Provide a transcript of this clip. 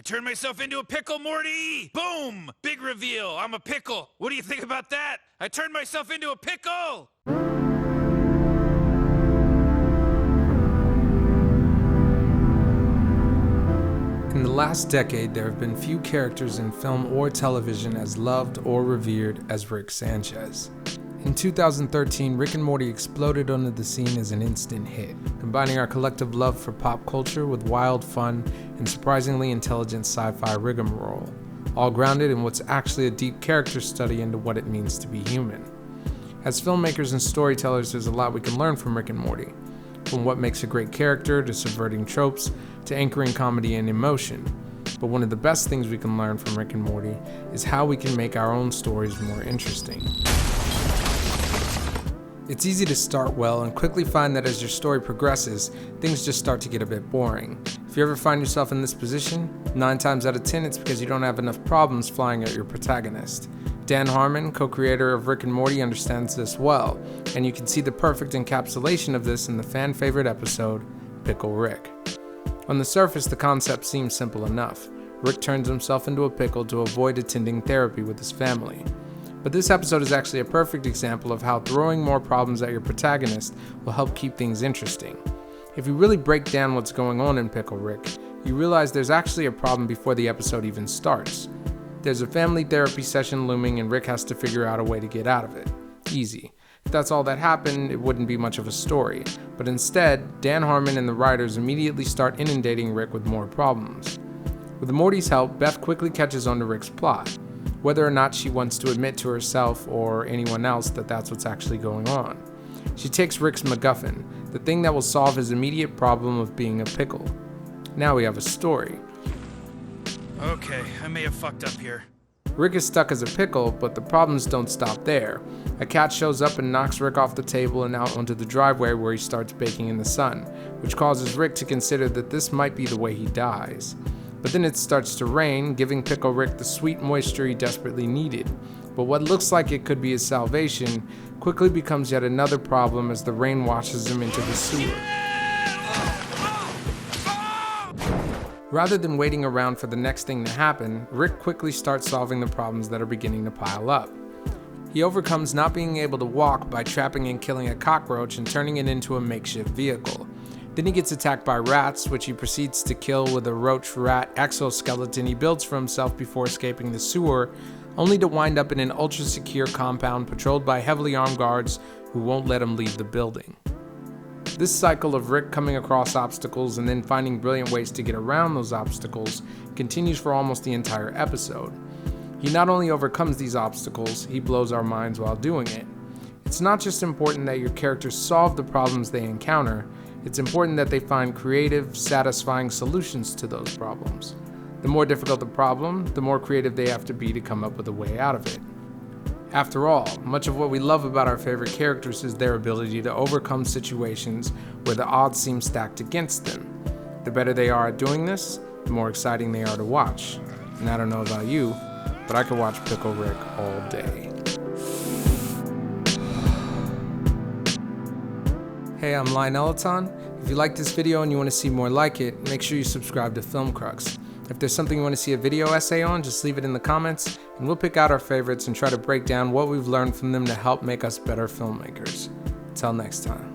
turned myself into a pickle, Morty! Boom! Big reveal, I'm a pickle. What do you think about that? I turned myself into a pickle! In the last decade, there have been few characters in film or television as loved or revered as Rick Sanchez. In 2013, Rick and Morty exploded onto the scene as an instant hit, combining our collective love for pop culture with wild fun and surprisingly intelligent sci-fi rigmarole, all grounded in what's actually a deep character study into what it means to be human. As filmmakers and storytellers, there's a lot we can learn from Rick and Morty, from what makes a great character to subverting tropes to anchoring comedy and emotion. But one of the best things we can learn from Rick and Morty is how we can make our own stories more interesting. It's easy to start well and quickly find that as your story progresses, things just start to get a bit boring. If you ever find yourself in this position, 9 times out of 10 it's because you don't have enough problems flying at your protagonist. Dan Harmon, co-creator of Rick and Morty, understands this well, and you can see the perfect encapsulation of this in the fan-favorite episode, Pickle Rick. On the surface, the concept seems simple enough. Rick turns himself into a pickle to avoid attending therapy with his family. But this episode is actually a perfect example of how throwing more problems at your protagonist will help keep things interesting. If you really break down what's going on in Pickle Rick, you realize there's actually a problem before the episode even starts. There's a family therapy session looming and Rick has to figure out a way to get out of it. Easy. If that's all that happened, it wouldn't be much of a story. But instead, Dan Harmon and the writers immediately start inundating Rick with more problems. With Morty's help, Beth quickly catches on to Rick's plot, whether or not she wants to admit to herself or anyone else that that's what's actually going on. She takes Rick's MacGuffin, the thing that will solve his immediate problem of being a pickle. Now we have a story. Okay, I may have fucked up here. Rick is stuck as a pickle, but the problems don't stop there. A cat shows up and knocks Rick off the table and out onto the driveway where he starts baking in the sun, which causes Rick to consider that this might be the way he dies. But then it starts to rain, giving Pickle Rick the sweet moisture he desperately needed. But what looks like it could be his salvation quickly becomes yet another problem as the rain washes him into the sewer. Rather than waiting around for the next thing to happen, Rick quickly starts solving the problems that are beginning to pile up. He overcomes not being able to walk by trapping and killing a cockroach and turning it into a makeshift vehicle. Then he gets attacked by rats, which he proceeds to kill with a roach rat exoskeleton he builds for himself before escaping the sewer, only to wind up in an ultra-secure compound patrolled by heavily armed guards who won't let him leave the building. This cycle of Rick coming across obstacles and then finding brilliant ways to get around those obstacles continues for almost the entire episode. He not only overcomes these obstacles, he blows our minds while doing it. It's not just important that your characters solve the problems they encounter, it's important that they find creative, satisfying solutions to those problems. The more difficult the problem, the more creative they have to be to come up with a way out of it. After all, much of what we love about our favorite characters is their ability to overcome situations where the odds seem stacked against them. The better they are at doing this, the more exciting they are to watch. And I don't know about you, but I could watch Pickle Rick all day. Hey, I'm Lionel Eton. If you like this video and you want to see more like it, make sure you subscribe to Film Crux. If there's something you want to see a video essay on, just leave it in the comments, and we'll pick out our favorites and try to break down what we've learned from them to help make us better filmmakers. Until next time.